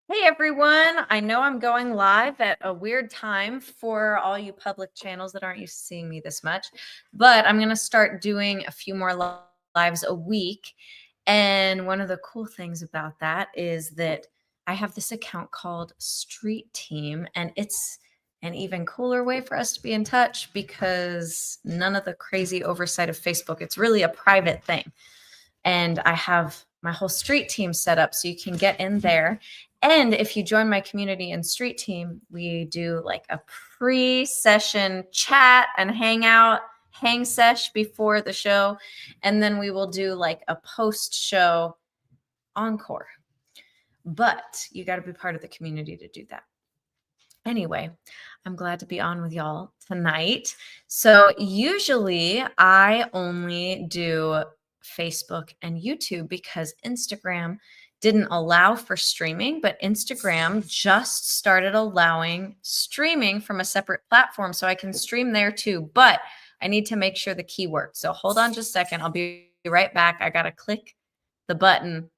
Hey everyone, I know I'm going live at a weird time for all you public channels that aren't used to seeing me this much, but I'm going to start doing a few more lives a week. And one of the cool things about that is that I have this account called Street Team, and it's an even cooler way for us to be in touch because none of the crazy oversight of Facebook. It's really a private thing. And I have my whole street team set up so you can get in there. And if you join my community and street team, we do like a pre-session chat and hang sesh before the show. And then we will do like a post-show encore. But you got to be part of the community to do that. Anyway, I'm glad to be on with y'all tonight. So usually I only do Facebook and YouTube because Instagram didn't allow for streaming, but Instagram just started allowing streaming from a separate platform. So I can stream there too, but I need to make sure the key works. So hold on just a second. I'll be right back. I got to click the button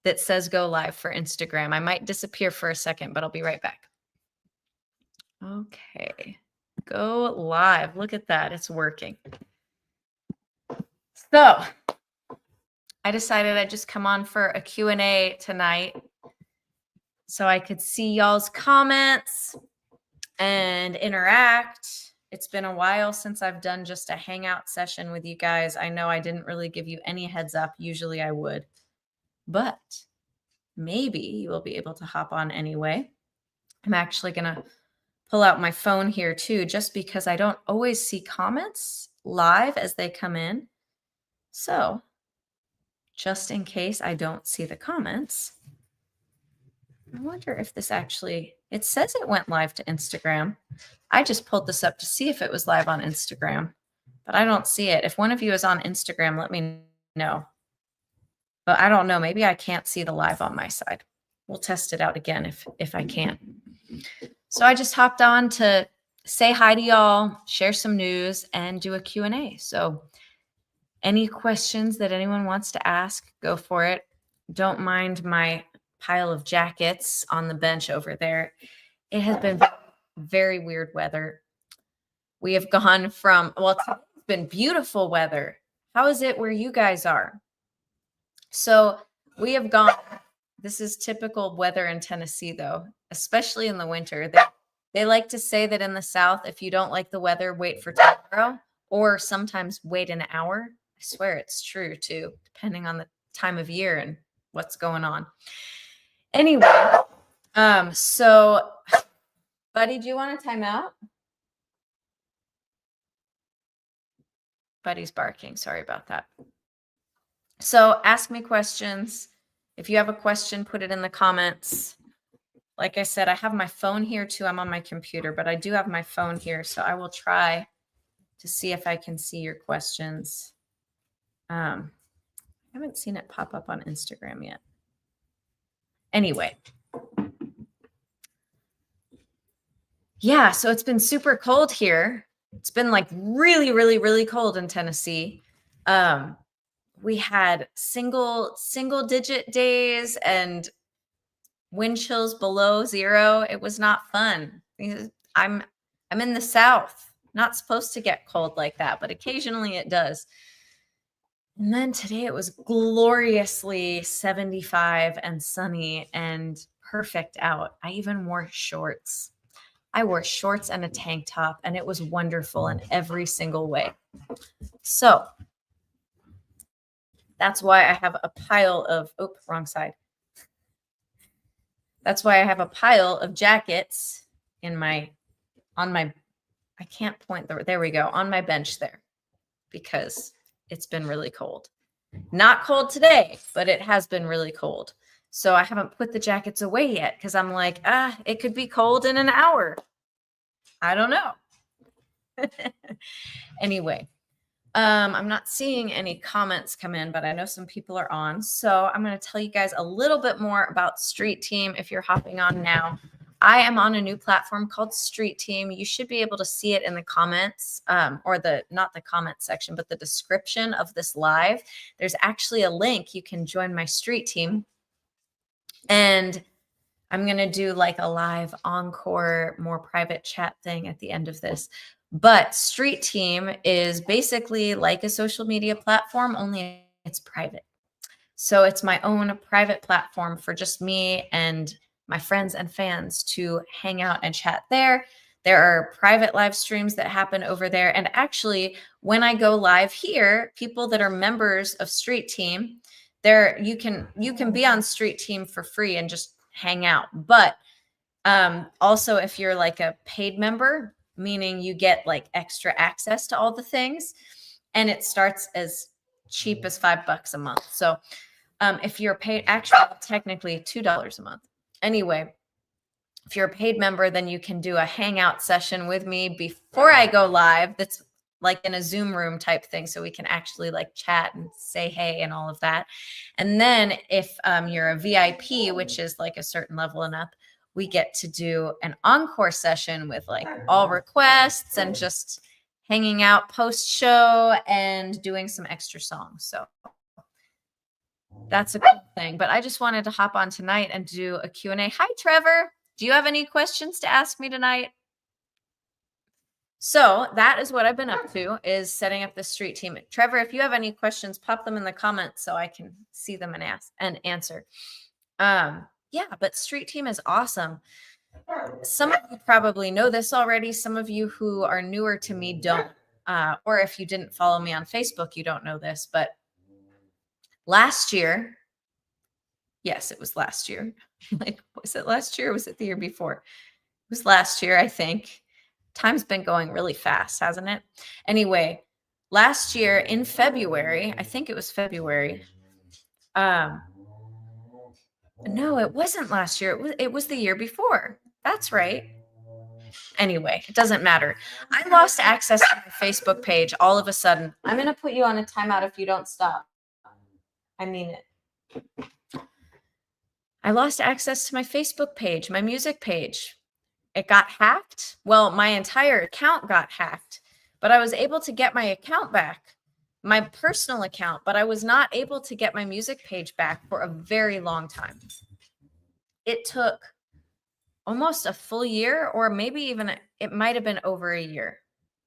that says go live for Instagram. I might disappear for a second, but I'll be right back. Okay, go live. Look at that. It's working. So I decided I'd just come on for a Q&A tonight so I could see y'all's comments and interact. It's been a while since I've done just a hangout session with you guys. I know I didn't really give you any heads up. Usually I would, but maybe you will be able to hop on anyway. I'm actually going to pull out my phone here too, just because I don't always see comments live as they come in. So just in case I don't see the comments, I wonder if this actually, it says it went live to Instagram. I just pulled this up to see if it was live on Instagram, but I don't see it. If one of you is on Instagram, let me know. But I don't know. Maybe I can't see the live on my side. We'll test it out again if I can. So I just hopped on to say hi to y'all, share some news, and do a Q&A. So any questions that anyone wants to ask, go for it. Don't mind my pile of jackets on the bench over there. It has been very weird weather. We have gone from, well, it's been beautiful weather. How is it where you guys are? So we have gone, this is typical weather in Tennessee, though, especially in the winter. They like to say that in the South, if you don't like the weather, wait for tomorrow, or sometimes wait an hour. I swear it's true, too, depending on the time of year and what's going on. Anyway, so, Buddy, do you want a timeout? Buddy's barking. Sorry about that. So ask me questions. If you have a question, put it in the comments. Like I said, I have my phone here too. I'm on my computer, but I do have my phone here. So I will try to see if I can see your questions. I haven't seen it pop up on Instagram yet. Anyway. Yeah, so it's been super cold here. It's been like really, really, really cold in Tennessee. We had single digit days and wind chills below 0. It was not fun. I'm in the South, not supposed to get cold like that, but occasionally it does. And then today it was gloriously 75 and sunny and perfect out. I even wore shorts. I wore shorts and a tank top, and it was wonderful in every single way. So that's why I have a pile of, wrong side. That's why I have a pile of jackets on my, I can't point, there we go, on my bench there, because it's been really cold. Not cold today, but it has been really cold. So I haven't put the jackets away yet because I'm like, it could be cold in an hour. I don't know. Anyway, I'm not seeing any comments come in, but I know some people are on. So I'm going to tell you guys a little bit more about Street Team if you're hopping on now. I am on a new platform called Street Team. You should be able to see it in the comments, or not the comment section, but the description of this live. There's actually a link. You can join my Street Team. And I'm going to do like a live encore, more private chat thing at the end of this. But Street Team is basically like a social media platform, only it's private. So it's my own private platform for just me and my friends and fans to hang out and chat there. There are private live streams that happen over there. And actually, when I go live here, people that are members of Street Team, there you can be on Street Team for free and just hang out. But also, if you're like a paid member, meaning you get like extra access to all the things, and it starts as cheap as $5 a month. So if you're paid, actually, technically $2 a month. Anyway, if you're a paid member, then you can do a hangout session with me before I go live. That's like in a Zoom room type thing. So we can actually like chat and say hey and all of that. And then if you're a VIP, which is like a certain level and up, we get to do an encore session with like all requests and just hanging out post show and doing some extra songs. So that's a cool thing. But I just wanted to hop on tonight and do a Q&A. Hi, Trevor. Do you have any questions to ask me tonight? So that is what I've been up to, is setting up the Street Team. Trevor, if you have any questions, pop them in the comments so I can see them and ask and answer. Yeah, but Street Team is awesome. Some of you probably know this already. Some of you who are newer to me don't. Or if you didn't follow me on Facebook, you don't know this. But last year, yes, it was last year. Like, was it last year or was it the year before? It was last year, I think. Time's been going really fast, hasn't it? Anyway, last year in February, I think it was February. No, it wasn't last year. It was the year before. That's right. Anyway, it doesn't matter. I lost access to my Facebook page all of a sudden. I'm going to put you on a timeout if you don't stop. I mean it. I lost access to my Facebook page, my music page. It got hacked. Well, my entire account got hacked, but I was able to get my account back, my personal account, but I was not able to get my music page back for a very long time. It took almost a full year, or maybe even it might have been over a year.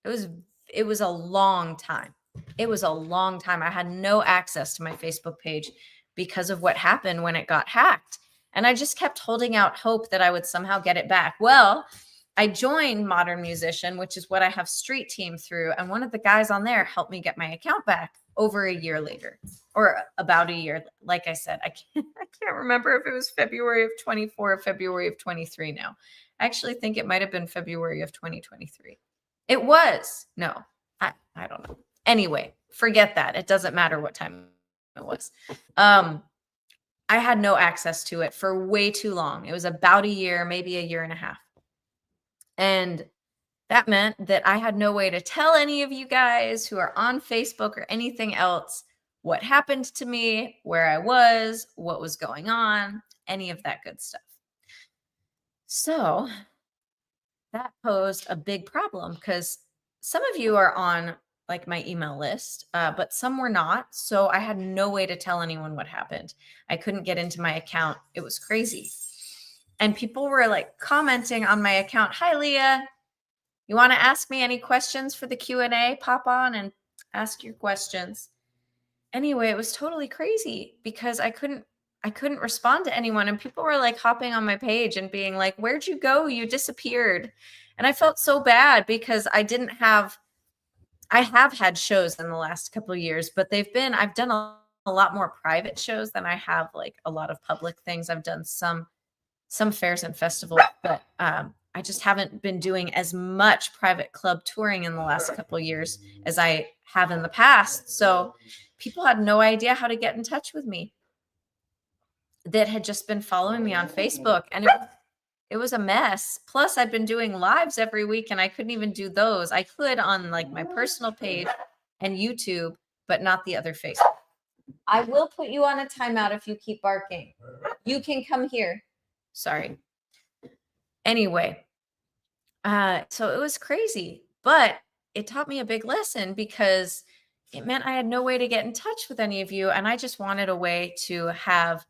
It was a long time. It was a long time. I had no access to my Facebook page because of what happened when it got hacked. And I just kept holding out hope that I would somehow get it back. Well, I joined Modern Musician, which is what I have Street Team through. And one of the guys on there helped me get my account back over a year later, or about a year. Like I said, I can't remember if it was February of 24 or February of 23 now. I actually think it might have been February of 2023. It was. No, I don't know. Anyway, forget that. It doesn't matter what time it was. I had no access to it for way too long. It was about a year, maybe a year and a half. And that meant that I had no way to tell any of you guys who are on Facebook or anything else what happened to me, where I was, what was going on, any of that good stuff. So that posed a big problem because some of you are on like my email list, but some were not. So I had no way to tell anyone what happened. I couldn't get into my account. It was crazy. And people were like commenting on my account. Hi, Leah. You want to ask me any questions for the Q&A? Pop on and ask your questions. Anyway, it was totally crazy because I couldn't respond to anyone. And people were like hopping on my page and being like, where'd you go? You disappeared. And I felt so bad because I have had shows in the last couple of years, but I've done a lot more private shows than I have like a lot of public things. I've done some fairs and festivals, but I just haven't been doing as much private club touring in the last couple of years as I have in the past. So people had no idea how to get in touch with me that had just been following me on Facebook. And it was a mess. Plus, I'd been doing lives every week and I couldn't even do those. I could on like my personal page and YouTube, but not the other Facebook. I will put you on a timeout if you keep barking. You can come here. Sorry. Anyway, so it was crazy, but it taught me a big lesson because it meant I had no way to get in touch with any of you. And I just wanted a way to have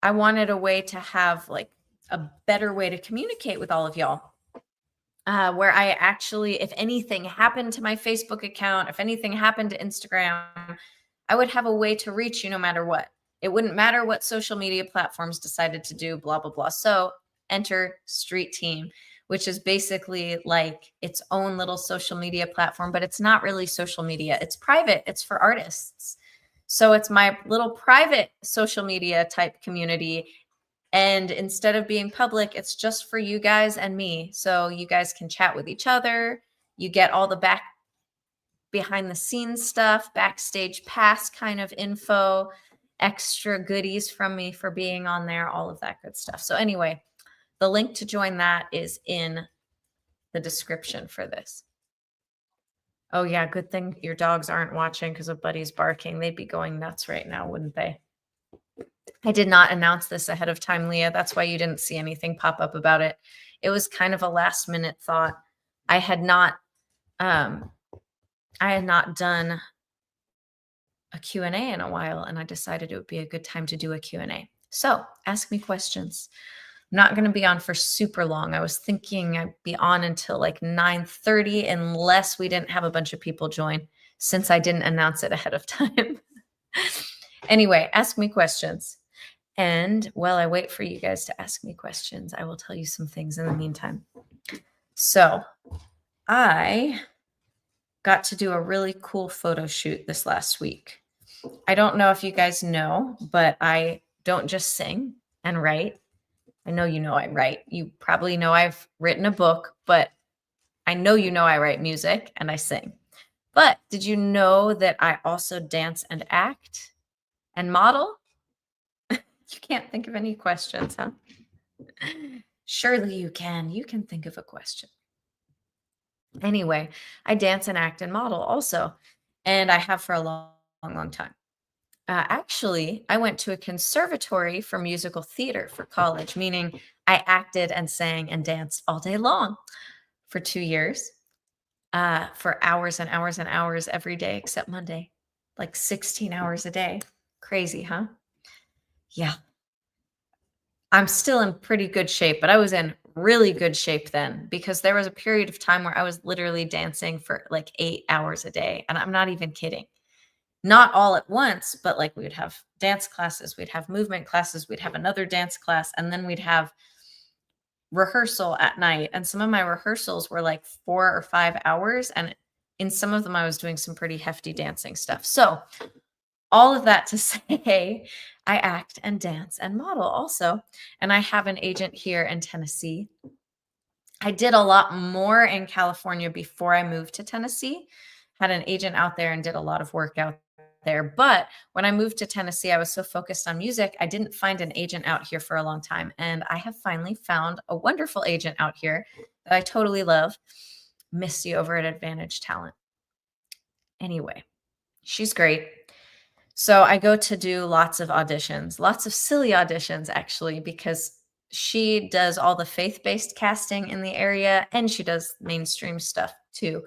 I wanted a way to have like a better way to communicate with all of y'all. Where I actually, if anything happened to my Facebook account, if anything happened to Instagram, I would have a way to reach you no matter what. It wouldn't matter what social media platforms decided to do, blah, blah, blah. So enter Street Team, which is basically like its own little social media platform, but it's not really social media. It's private. It's for artists. So it's my little private social media type community. And instead of being public, it's just for you guys and me. So you guys can chat with each other. You get all the behind the scenes stuff, backstage pass kind of info, extra goodies from me for being on there, all of that good stuff. So anyway, the link to join that is in the description for this. Oh yeah, good thing your dogs aren't watching because a buddy's barking. They'd be going nuts right now, wouldn't they? I did not announce this ahead of time, Leah. That's why you didn't see anything pop up about it. It was kind of a last minute thought. I had not done a Q&A in a while, and I decided it would be a good time to do a Q&A. So ask me questions. I'm not going to be on for super long. I was thinking I'd be on until like 9:30 unless we didn't have a bunch of people join, since I didn't announce it ahead of time. Anyway, ask me questions. And while I wait for you guys to ask me questions, I will tell you some things in the meantime. So I got to do a really cool photo shoot this last week. I don't know if you guys know, but I don't just sing and write. I know you know I write. You probably know I've written a book, but I know you know I write music and I sing. But did you know that I also dance and act and model? You can't think of any questions, huh? Surely you can. You can think of a question. Anyway, I dance and act and model also, and I have for a long, long, long time. Actually, I went to a conservatory for musical theater for college, meaning I acted and sang and danced all day long for 2 years, for hours and hours and hours every day except Monday, like 16 hours a day. Crazy, huh? Yeah. I'm still in pretty good shape, but I was in really good shape then because there was a period of time where I was literally dancing for like 8 hours a day. And I'm not even kidding. Not all at once, but like we would have dance classes, we'd have movement classes, we'd have another dance class, and then we'd have rehearsal at night. And some of my rehearsals were like 4 or 5 hours. And in some of them, I was doing some pretty hefty dancing stuff. So all of that to say, I act and dance and model also. And I have an agent here in Tennessee. I did a lot more in California before I moved to Tennessee. Had an agent out there and did a lot of work out there. But when I moved to Tennessee, I was so focused on music, I didn't find an agent out here for a long time. And I have finally found a wonderful agent out here that I totally love. Misty over at Advantage Talent. Anyway, she's great. So I go to do lots of auditions, lots of silly auditions, actually, because she does all the faith-based casting in the area and she does mainstream stuff too.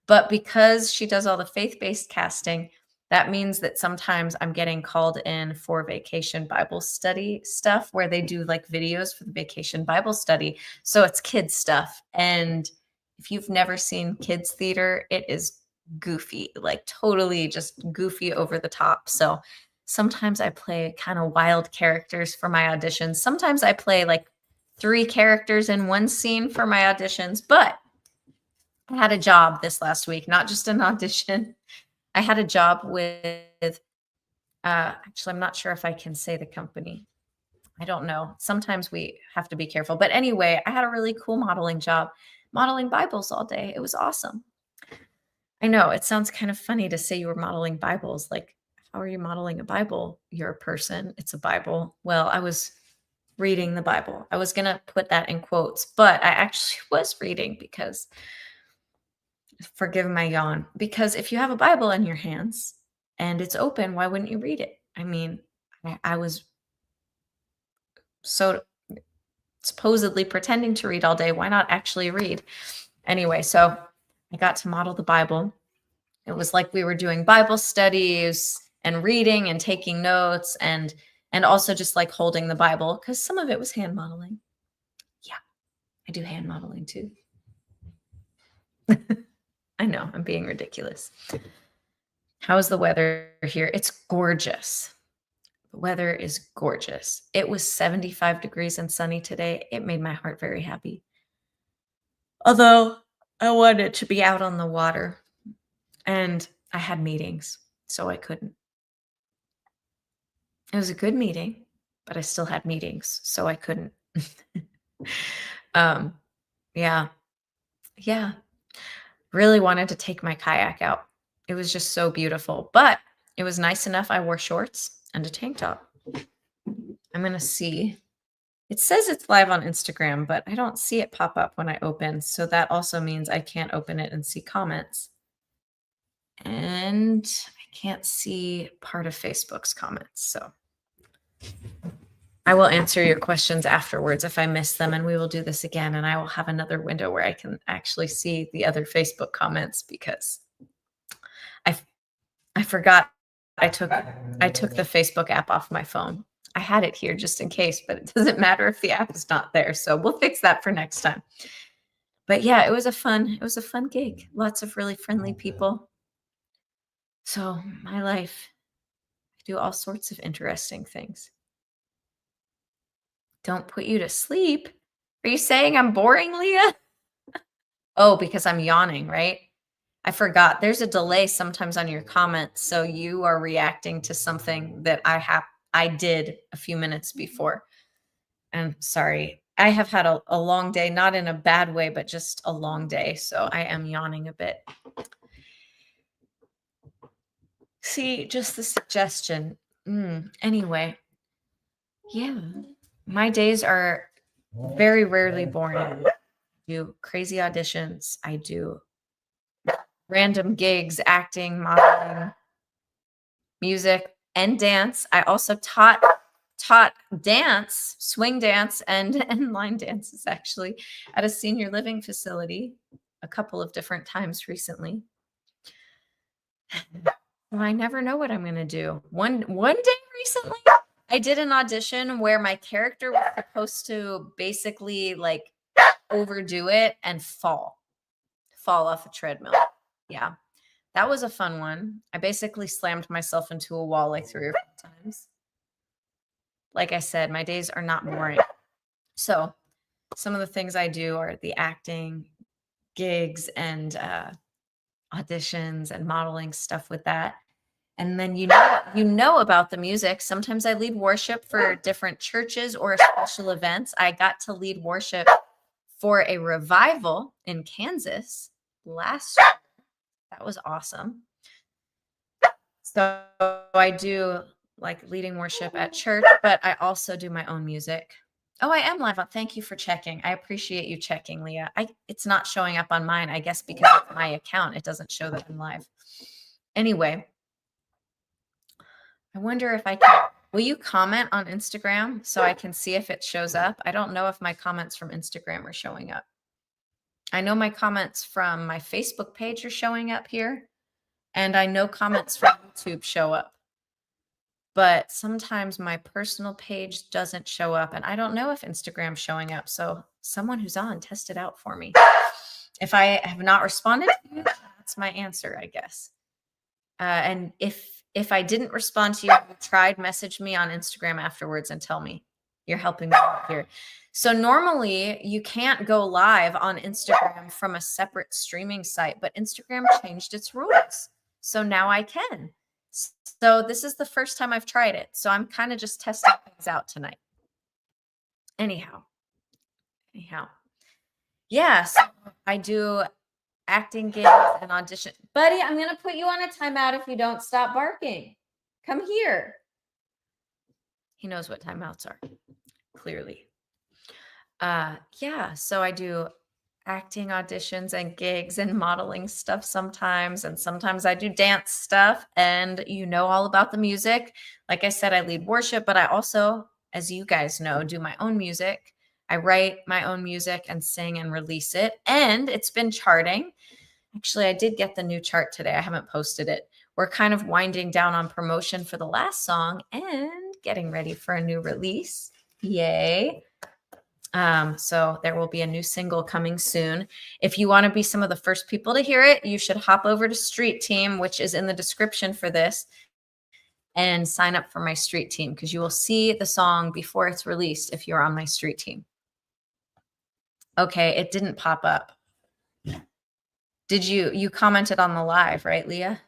But because she does all the faith-based casting, that means that sometimes I'm getting called in for vacation Bible study stuff where they do like videos for the vacation Bible study. So it's kids stuff. And if you've never seen kids theater, it is goofy, like totally just goofy over the top. So sometimes I play kind of wild characters for my auditions. Sometimes I play like 3 characters in one scene for my auditions, but I had a job this last week, not just an audition. I had a job with, actually, I'm not sure if I can say the company. I don't know. Sometimes we have to be careful. But anyway, I had a really cool modeling job, modeling Bibles all day. It was awesome. I know it sounds kind of funny to say you were modeling Bibles. Like, how are you modeling a Bible? You're a person. It's a Bible. Well, I was reading the Bible. I was going to put that in quotes, but I actually was reading because, forgive my yawn, because if you have a Bible in your hands and it's open, why wouldn't you read it? I mean, I was so supposedly pretending to read all day. Why not actually read? Anyway, so I got to model the Bible. It was like we were doing Bible studies and reading and taking notes. And And also just like holding the Bible, because some of it was hand modeling. Yeah, I do hand modeling too. I know, I'm being ridiculous. How's the weather here? It's gorgeous. The weather is gorgeous. It was 75 degrees and sunny today. It made my heart very happy. Although I wanted to be out on the water and I had meetings, so I couldn't. It was a good meeting, but I still had meetings, so I couldn't. um, yeah. Yeah. Really wanted to take my kayak out. It was just so beautiful, but it was nice enough. I wore shorts and a tank top. I'm going to see. It says it's live on Instagram, but I don't see it pop up when I open. So that also means I can't open it and see comments. And I can't see part of Facebook's comments. So I will answer your questions afterwards if I miss them, and we will do this again. And I will have another window where I can actually see the other Facebook comments, because I forgot I took the Facebook app off my phone. I had it here just in case, but it doesn't matter if the app is not there. So we'll fix that for next time. But yeah, it was a fun gig. Lots of really friendly people. So my life, I do all sorts of interesting things. Don't put you to sleep. Are you saying I'm boring, Leah? Oh, because I'm yawning, right? I forgot. There's a delay sometimes on your comments. So you are reacting to something that I did a few minutes before. And sorry, I have had a long day, not in a bad way, but just a long day. So I am yawning a bit. See, just the suggestion. Anyway, yeah, my days are very rarely boring. I do crazy auditions. I do random gigs, acting, modeling, music, and dance. I also taught dance, swing dance, and line dances actually at a senior living facility a couple of different times recently. Well, I never know what I'm going to do. One day recently, I did an audition where my character was supposed to basically like overdo it and fall off a treadmill. Yeah. That was a fun one. I basically slammed myself into a wall like 3 or 4 times. Like I said, my days are not boring. So some of the things I do are the acting, gigs, and auditions and modeling stuff with that. And then you know about the music. Sometimes I lead worship for different churches or special events. I got to lead worship for a revival in Kansas last year. That was awesome. So I do like leading worship at church, but I also do my own music. Oh, I am live. Thank you for checking. I appreciate you checking, Leah. It's not showing up on mine, I guess, because it's my account. It doesn't show that I'm live. Anyway, I wonder if I can. Will you comment on Instagram so I can see if it shows up? I don't know if my comments from Instagram are showing up. I know my comments from my Facebook page are showing up here, and I know comments from YouTube show up. But sometimes my personal page doesn't show up, and I don't know if Instagram's showing up. So someone who's on, test it out for me. If I have not responded to you, that's my answer, I guess. And if I didn't respond to you, message me on Instagram afterwards and tell me. You're helping me out here. So normally you can't go live on Instagram from a separate streaming site, but Instagram changed its rules. So now I can. So this is the first time I've tried it. So I'm kind of just testing things out tonight. Anyhow. Yeah, so I do acting gigs and audition. Buddy, I'm going to put you on a timeout if you don't stop barking. Come here. He knows what timeouts are, clearly. Yeah, so I do acting auditions and gigs and modeling stuff sometimes, and sometimes I do dance stuff, and you know all about the music. Like I said, I lead worship, but I also, as you guys know, do my own music. I write my own music and sing and release it, and it's been charting. Actually, I did get the new chart today. I haven't posted it. We're kind of winding down on promotion for the last song, and getting ready for a new release. Yay. So there will be a new single coming soon. If you want to be some of the first people to hear it, you should hop over to Street Team, which is in the description for this, and sign up for my Street Team, because you will see the song before it's released if you're on my Street Team. Okay, it didn't pop up. Did you commented on the live, right, Leah?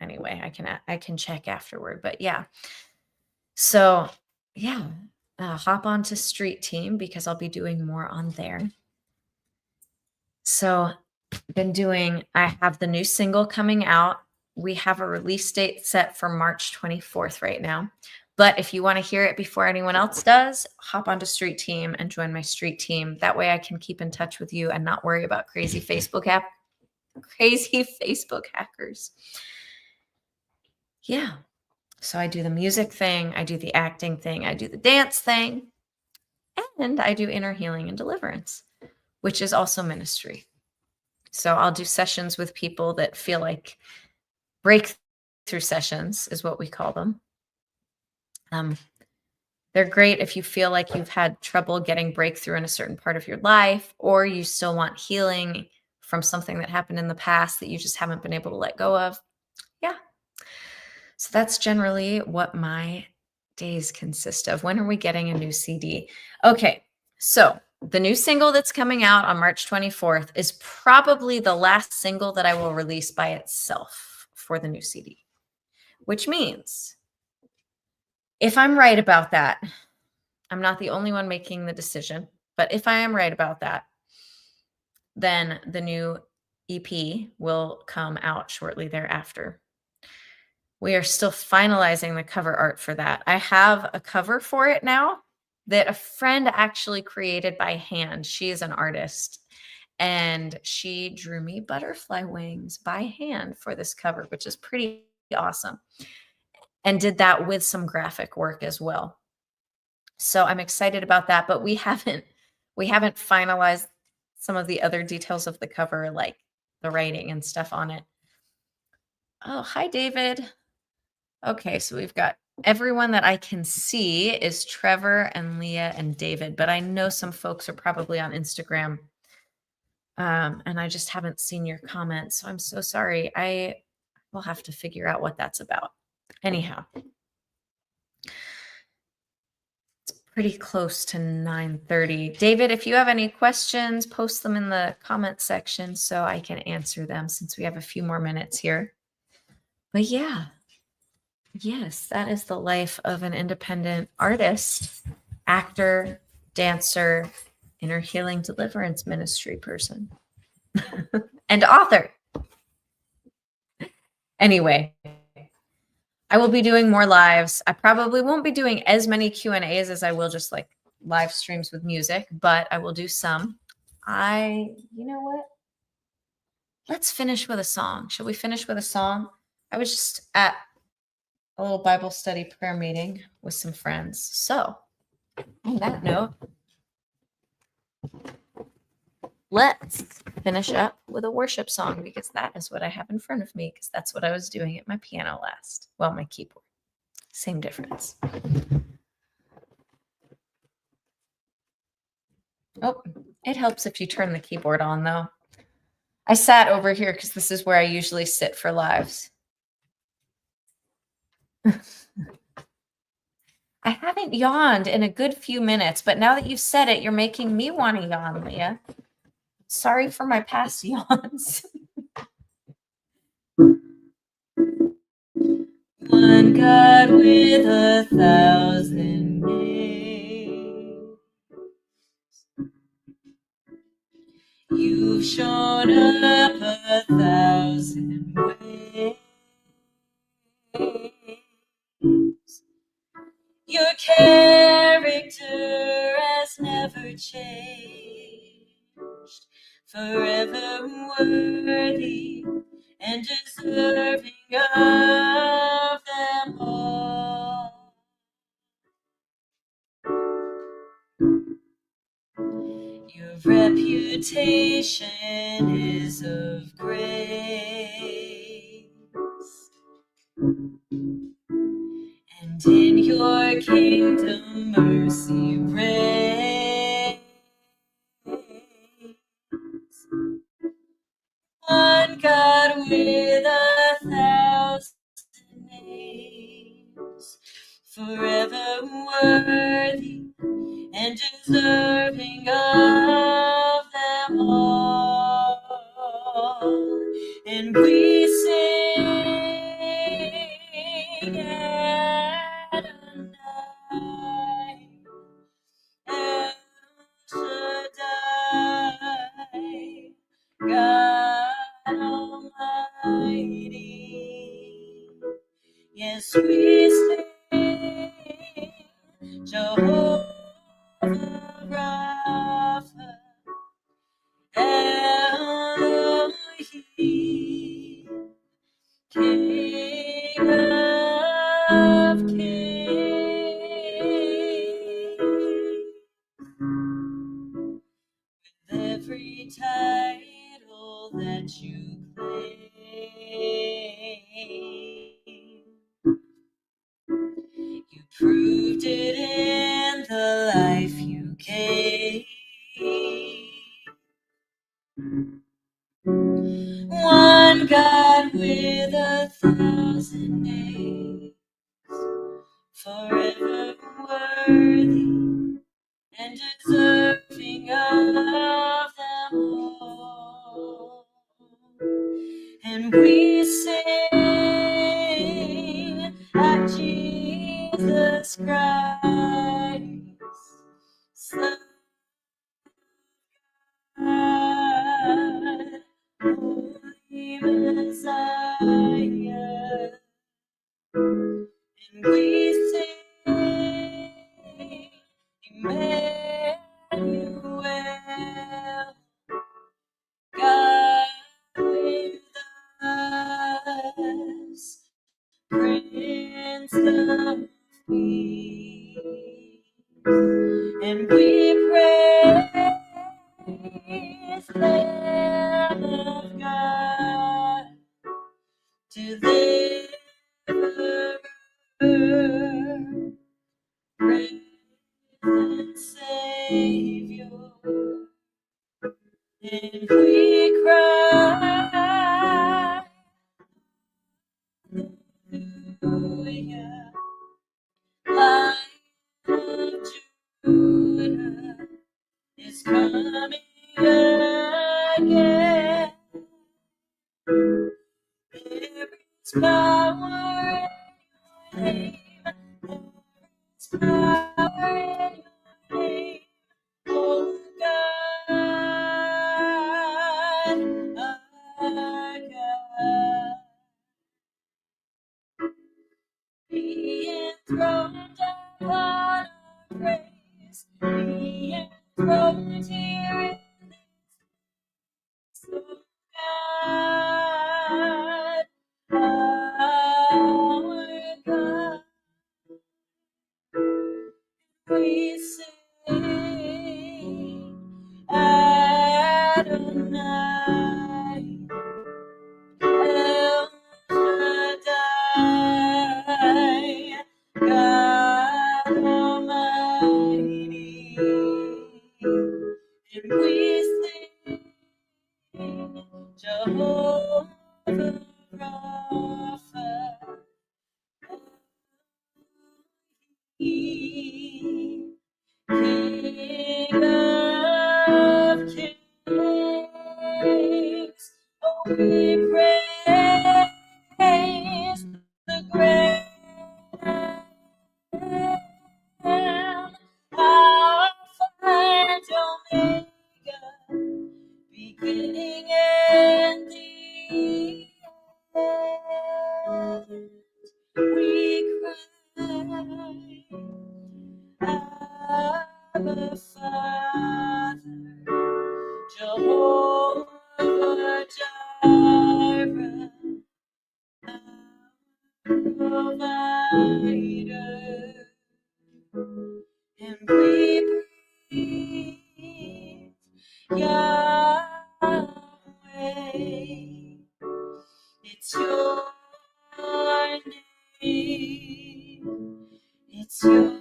Anyway, I can check afterward, but yeah. So yeah, hop onto Street Team because I'll be doing more on there. So I have the new single coming out. We have a release date set for March 24th right now. But if you want to hear it before anyone else does, hop onto Street Team and join my Street Team. That way I can keep in touch with you and not worry about crazy Facebook hackers. Yeah. So I do the music thing, I do the acting thing, I do the dance thing, and I do inner healing and deliverance, which is also ministry. So I'll do sessions with people that feel like breakthrough sessions is what we call them. They're great if you feel like you've had trouble getting breakthrough in a certain part of your life, or you still want healing from something that happened in the past that you just haven't been able to let go of. Yeah. So that's generally what my days consist of. When are we getting a new CD? Okay. So the new single that's coming out on March 24th is probably the last single that I will release by itself for the new CD, which means if I'm right about that, I'm not the only one making the decision, but if I am right about that, then the new EP will come out shortly thereafter. We are still finalizing the cover art for that. I have a cover for it now that a friend actually created by hand. She is an artist, and she drew me butterfly wings by hand for this cover, which is pretty awesome, and did that with some graphic work as well. So I'm excited about that, but we haven't finalized some of the other details of the cover, like the writing and stuff on it. Oh, hi, David. Okay, so we've got everyone that I can see is Trevor and Leah and David, but I know some folks are probably on Instagram, and I just haven't seen your comments, so I'm so sorry. I will have to figure out what that's about. Anyhow, it's pretty close to 9:30. David, if you have any questions, post them in the comment section so I can answer them since we have a few more minutes here. But yeah. Yes, that is the life of an independent artist, actor, dancer, inner healing deliverance ministry person, and author. Anyway, I will be doing more lives. I probably won't be doing as many Q&As as I will just like live streams with music, but I will do some. You know what? Let's finish with a song. Should we finish with a song? I was just at a little Bible study prayer meeting with some friends. So on that note, let's finish up with a worship song, because that is what I have in front of me, because that's what I was doing at my piano last. Well, my keyboard. Same difference. Oh, it helps if you turn the keyboard on, though. I sat over here because this is where I usually sit for lives. I haven't yawned in a good few minutes, but now that you've said it, you're making me want to yawn, Leah. Sorry for my past yawns. One God with 1,000 names, you've shown up 1,000 ways. Your character has never changed, forever worthy and deserving of them all. Your reputation is of grace, and kingdom mercy reigns. One God with 1,000 names, forever worthy and deserving of them all. And we sing Adonai, El Shaddai, God Almighty. Yes, we sing Jehovah Rapha, Elohim, King of kings. With every title that you claim, you proved it in the life you gave. One God with 1,000 names, forever worthy and deserving of them all. And we sing at Jesus Christ, Son of God, Holy Messiah. And we sing Emmanuel, God with us, Prince of Peace. And we praise Lamb of God, deliverer, present Savior. And we cry, Hallelujah, Lion of Judah is coming again. There is power in your name. There is power in your name. Oh God, our God. Be enthroned upon our praise. Be enthroned here in this place, oh God, our God. We sing Adonai, El Shaddai, God Almighty. And we sing Jehovah Rapha, King of kings. Oh, we praise the great Lamb, Alpha and Omega, beginning and the end. We cry, Abba Father, Jehovah Jireh, provider. And we breathe Yahweh. It's your name. It's your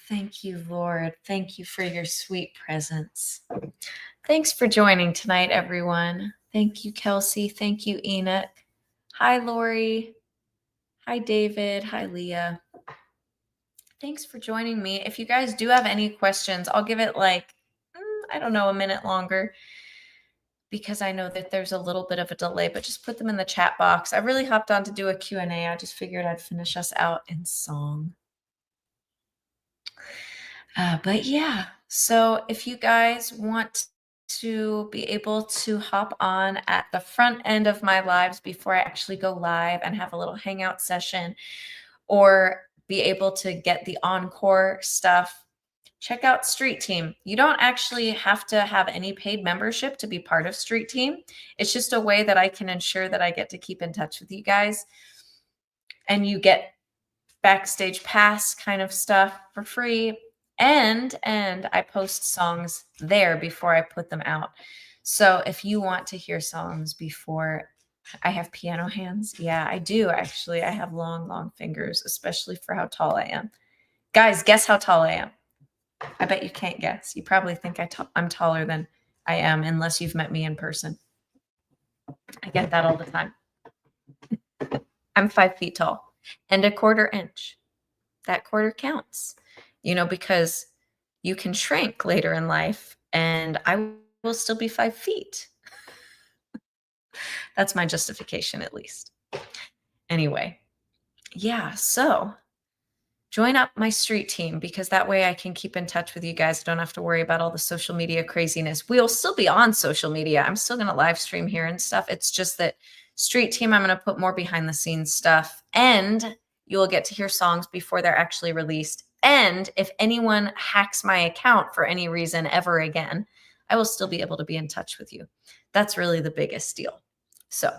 Thank you, Lord. Thank you for your sweet presence. Thanks for joining tonight, everyone. Thank you, Kelsey. Thank you, Enoch. Hi, Lori. Hi, David. Hi, Leah. Thanks for joining me. If you guys do have any questions, I'll give it like, I don't know, a minute longer because I know that there's a little bit of a delay, but just put them in the chat box. I really hopped on to do a Q&A. I just figured I'd finish us out in song. But yeah, so if you guys want to be able to hop on at the front end of my lives before I actually go live and have a little hangout session, or be able to get the encore stuff, check out Street Team. You don't actually have to have any paid membership to be part of Street Team. It's just a way that I can ensure that I get to keep in touch with you guys, and you get backstage pass kind of stuff for free. And I post songs there before I put them out. So if you want to hear songs before, I have piano hands. Yeah, I do actually. I have long fingers, especially for how tall I am. Guys, guess how tall I am. I bet you can't guess. You probably think I'm taller than I am unless you've met me in person. I get that all the time. I'm 5 feet tall and a 1/4 inch. That quarter counts, because you can shrink later in life and I will still be 5 feet. That's my justification, at least. Anyway, yeah, so join up my Street Team because that way I can keep in touch with you guys. I don't have to worry about all the social media craziness. We'll still be on social media. I'm still going to live stream here and stuff. It's just that Street Team, I'm going to put more behind the scenes stuff, and you'll get to hear songs before they're actually released. And if anyone hacks my account for any reason ever again, I will still be able to be in touch with you. That's really the biggest deal. So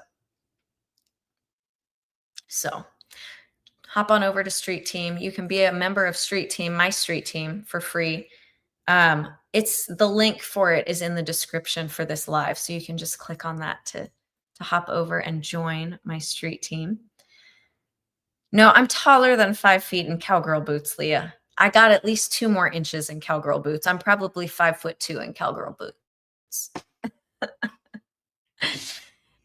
hop on over to Street Team. You can be a member of Street Team, my Street Team, for free. It's the link for it is in the description for this live. So you can just click on that to hop over and join my Street Team. No, I'm taller than 5 feet in cowgirl boots, Leah. I got at least 2 more inches in cowgirl boots. I'm probably 5'2" in cowgirl boots.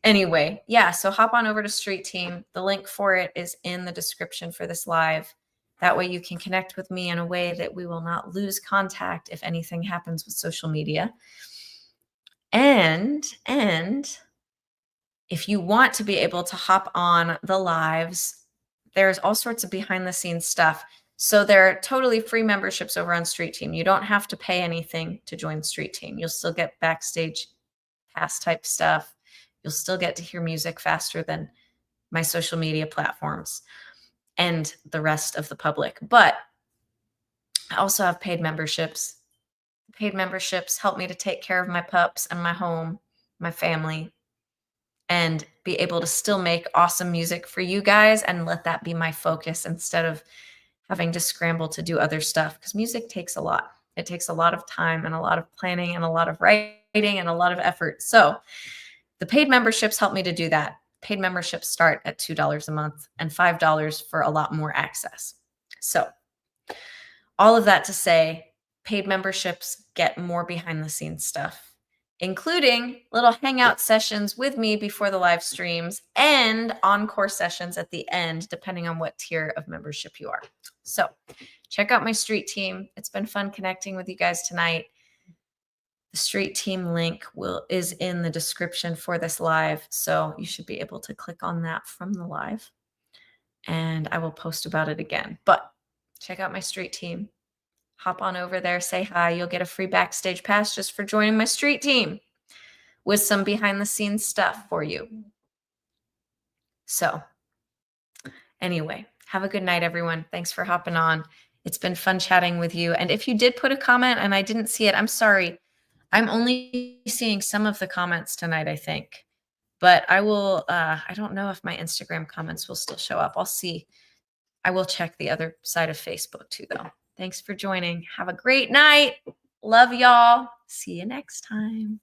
Anyway, yeah, so hop on over to Street Team. The link for it is in the description for this live. That way you can connect with me in a way that we will not lose contact if anything happens with social media. And if you want to be able to hop on the lives, there's all sorts of behind the scenes stuff. So there are totally free memberships over on Street Team. You don't have to pay anything to join Street Team. You'll still get backstage pass type stuff. You'll still get to hear music faster than my social media platforms and the rest of the public. But I also have paid memberships. Paid memberships help me to take care of my pups and my home, my family, and be able to still make awesome music for you guys and let that be my focus instead of having to scramble to do other stuff, because music takes a lot. It takes a lot of time and a lot of planning and a lot of writing and a lot of effort. So the paid memberships help me to do that. Paid memberships start at $2 a month and $5 for a lot more access. So all of that to say, paid memberships get more behind the scenes stuff, including little hangout sessions with me before the live streams and encore sessions at the end, depending on what tier of membership you are. So check out my Street Team. It's been fun connecting with you guys tonight. The Street Team link is in the description for this live, so you should be able to click on that from the live, and I will post about it again. But check out my Street Team. Hop on over there, say hi. You'll get a free backstage pass just for joining my Street Team with some behind the scenes stuff for you. So anyway, have a good night, everyone. Thanks for hopping on. It's been fun chatting with you. And if you did put a comment and I didn't see it, I'm sorry. I'm only seeing some of the comments tonight, I think. But I will, I don't know if my Instagram comments will still show up. I'll see. I will check the other side of Facebook too, though. Thanks for joining. Have a great night. Love y'all. See you next time.